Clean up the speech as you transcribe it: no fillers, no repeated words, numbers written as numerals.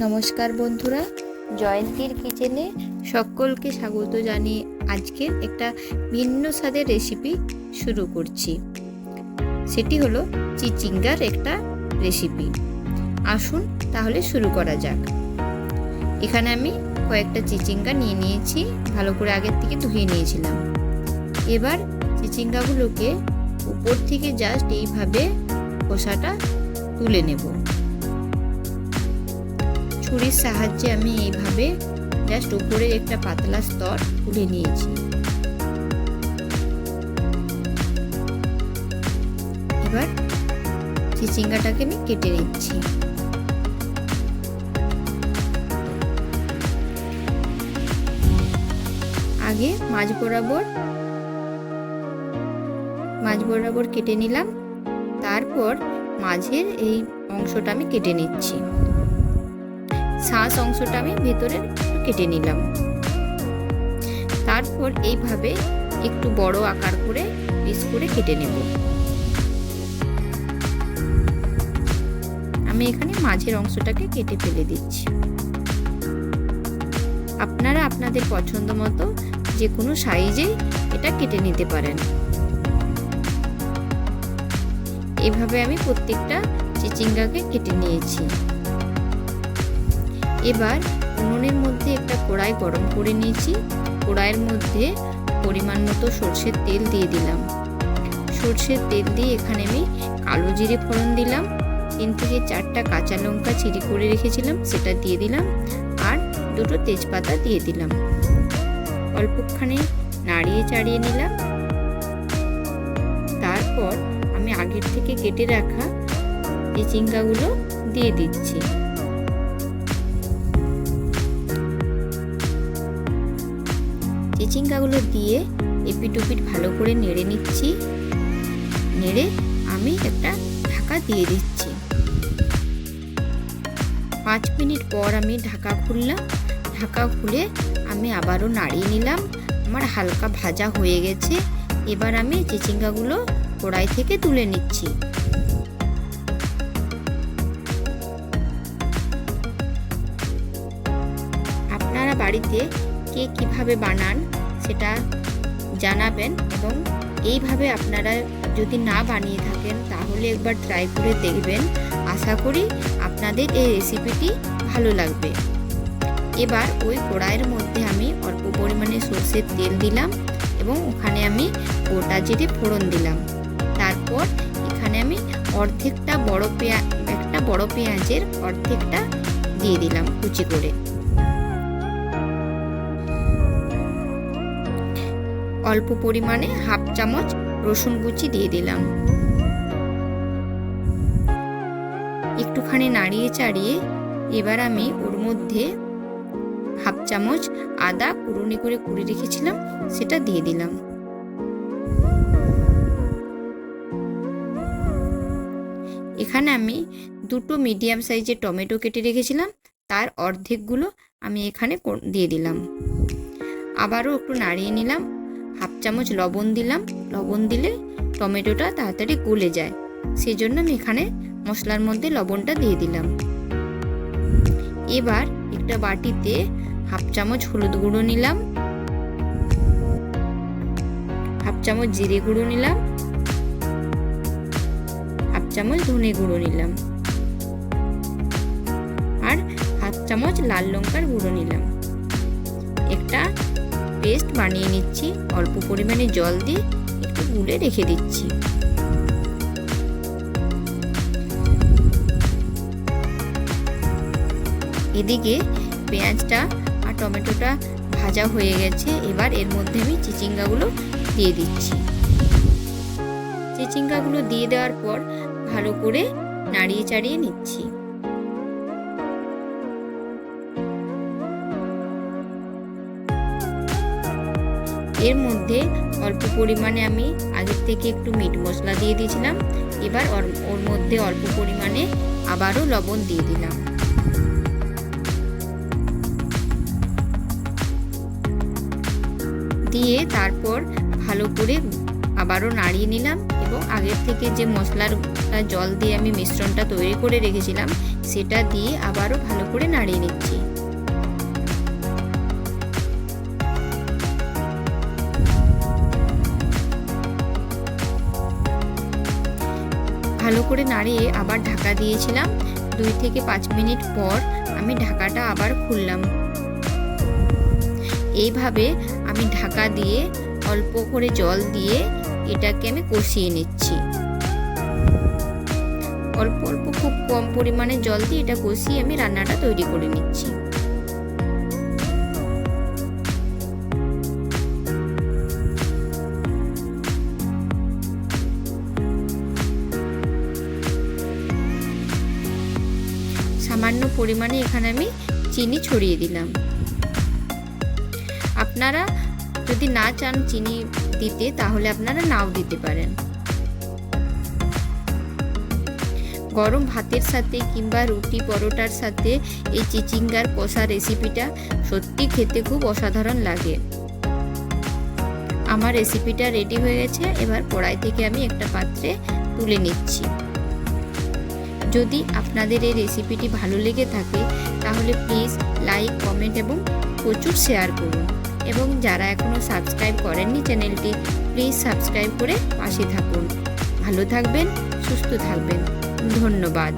নমস্কার বন্ধুরা, জয়ন্তীর কিচেনে সকলকে স্বাগত জানিয়ে আজকের একটা ভিন্ন স্বাদের রেসিপি শুরু করছি। সেটি হলো চিচিঙ্গার একটা রেসিপি। আসুন তাহলে শুরু করা যাক। এখানে আমি কয়েকটা চিচিঙ্গা নিয়ে নিয়েছি, ভালো করে আগের থেকে ধুয়ে নিয়েছিলাম। এবার চিচিঙ্গাগুলোকে উপর থেকে জাস্ট এইভাবে খোসাটা তুলে নেব। ছুরির সাহায্যে আমি এইভাবে জাস্ট উপরের একটা পাতলা স্তর তুলে নিয়েছি। এবার চিচিঙ্গাটাকে আমি কেটে নিচ্ছি। আগে মাঝ বরাবর কেটে নিলাম, তারপর মাঝের এই অংশটা আমি কেটে নিচ্ছি। শ্বাস অংশটা আমি ভেতরে কেটে নিলাম। তারপর এইভাবে একটু বড় আকার করে পিস করে কেটে নেব। আমি এখানে মাঝের অংশটাকে কেটে ফেলে দিচ্ছি। আপনারা আপনাদের পছন্দ মতো যে কোনো সাইজে এটা কেটে নিতে পারেন। এভাবে আমি প্রত্যেকটা চিচিঙ্গাকে কেটে নিয়েছি। এবার উনুনের মধ্যে একটা কড়াই গরম করে নিয়েছি। কড়াইয়ের মধ্যে পরিমাণ মতো সরষের তেল দিয়ে দিলাম। সরষের তেল দিয়ে এখানে আমি কালো জিরে ফোড়ন দিলাম। 3 থেকে 4টা কাঁচা লঙ্কা চিড়ি করে রেখেছিলাম, সেটা দিয়ে দিলাম। আর 2টো তেজপাতা দিয়ে দিলাম। অল্পখানি নাড়িয়ে চাড়িয়ে নিলাম। তারপর আমি আগের থেকে কেটে রাখা চিচিঙ্গাগুলো দিয়ে দিচ্ছি। চিচিঙ্গাগুলো দিয়ে এপিট ওপিট ভালো করে নেড়ে নিচ্ছি। নেড়ে আমি একটা ঢাকা দিয়ে দিচ্ছি। 5 মিনিট পর আমি ঢাকা খুললাম। ঢাকা খুলে আমি আবারও নাড়িয়ে নিলাম। আমার হালকা ভাজা হয়ে গেছে। এবার আমি চিচিঙ্গাগুলো কড়াই থেকে তুলে নিচ্ছি। আপনারা বাড়িতে কে কিভাবে বানান সেটা জানাবেন, এবং এইভাবে আপনারা যদি না বানিয়ে থাকেন তাহলে একবার ট্রাই করে দেখবেন। আশা করি আপনাদের এই রেসিপিটি ভালো লাগবে। এবার ওই কড়াইয়ের মধ্যে আমি অল্প পরিমাণে সরষের তেল দিলাম এবং ওখানে আমি গোটা জিরে ফোড়ন দিলাম। তারপর এখানে আমি একটা বড় পেঁয়াজের অর্ধেকটা দিয়ে দিলাম কুচি করে। অল্প পরিমাণে হাফ চামচ রসুন কুচি দিয়ে দিলাম। একটুখানি নাড়িয়ে চাড়িয়ে এবার আমি ওর মধ্যে হাফ চামচ আদা কুড়ুনি করে কুড়িয়ে রেখেছিলাম, সেটা দিয়ে দিলাম। এখানে আমি 2টো মিডিয়াম সাইজের টমেটো কেটে রেখেছিলাম, তার অর্ধেকগুলো আমি এখানে দিয়ে দিলাম। আবারও একটু নাড়িয়ে নিলাম। হাফ চামচ লবণ দিলাম। লবণ দিলে টমেটোটা তাড়াতাড়ি গলে যায়, সেজন্য আমি এখানে মশলার মধ্যে লবণটা দিয়ে দিলাম। এবার একটা বাটিতে হাফ চামচ হলুদ গুঁড়ো নিলাম, হাফ চামচ জিরে গুঁড়ো নিলাম, হাফ চামচ ধনে গুঁড়ো নিলাম, আর হাফ চামচ লাল লঙ্কার গুঁড়ো নিলাম। একটা পেস্ট বানিয়ে নিচ্ছি। অল্প পরিমাণে জল দিয়ে একটু গুলে রেখে দিচ্ছি। এদিকে পেঁয়াজটা আর টমেটোটা ভাজা হয়ে গেছে। এবার এর মধ্যে আমি চিচিঙ্গাগুলো দিয়ে দিচ্ছি। চিচিঙ্গাগুলো দিয়ে দেওয়ার পর ভালো করে নাড়িয়ে চাড়িয়ে নিচ্ছি। এর মধ্যে অল্প পরিমাণে আমি আগের থেকে একটু মিট মশলা দিয়ে দিয়েছিলাম। এবার ওর মধ্যে অল্প পরিমাণে আবারও লবণ দিয়ে দিলাম। দিয়ে তারপর ভালো করে আবারও নাড়িয়ে নিলাম এবং আগের থেকে যে মশলার জল দিয়ে আমি মিশ্রণটা তৈরি করে রেখেছিলাম সেটা দিয়ে আবারও ভালো করে নাড়িয়ে নিচ্ছি। ভালো করে নাড়িয়ে আবার ঢাকা দিয়েছিলাম। 2 থেকে 5 মিনিট পর আমি ঢাকাটা আবার খুললাম। এইভাবে আমি ঢাকা দিয়ে অল্প করে জল দিয়ে এটাকে আমি কষিয়ে নিচ্ছি। অল্প অল্প খুব কম পরিমাণে জল দিয়ে এটা কষিয়ে আমি রান্নাটা তৈরি করে নিচ্ছি। সামান্য পরিমাণে এখানে আমি চিনি ছড়িয়ে দিলাম। আপনারা যদি না চান চিনি দিতে তাহলে আপনারা নাও দিতে পারেন। গরম ভাতের সাথে কিংবা রুটি পরোটার সাথে এই চিচিঙ্গার কষা রেসিপিটা সত্যি খেতে খুব অসাধারণ লাগে। আমার রেসিপিটা রেডি হয়ে গেছে। এবার কড়াই থেকে আমি একটা পাত্রে তুলে নিচ্ছি। যদি আপনাদের এই রেসিপিটি ভালো লেগে থাকে তাহলে প্লিজ লাইক, কমেন্ট এবং প্রচুর শেয়ার করুন। এবং যারা এখনও সাবস্ক্রাইব করেননি চ্যানেলটি, প্লিজ সাবস্ক্রাইব করে পাশে থাকুন। ভালো থাকবেন, সুস্থ থাকবেন। ধন্যবাদ।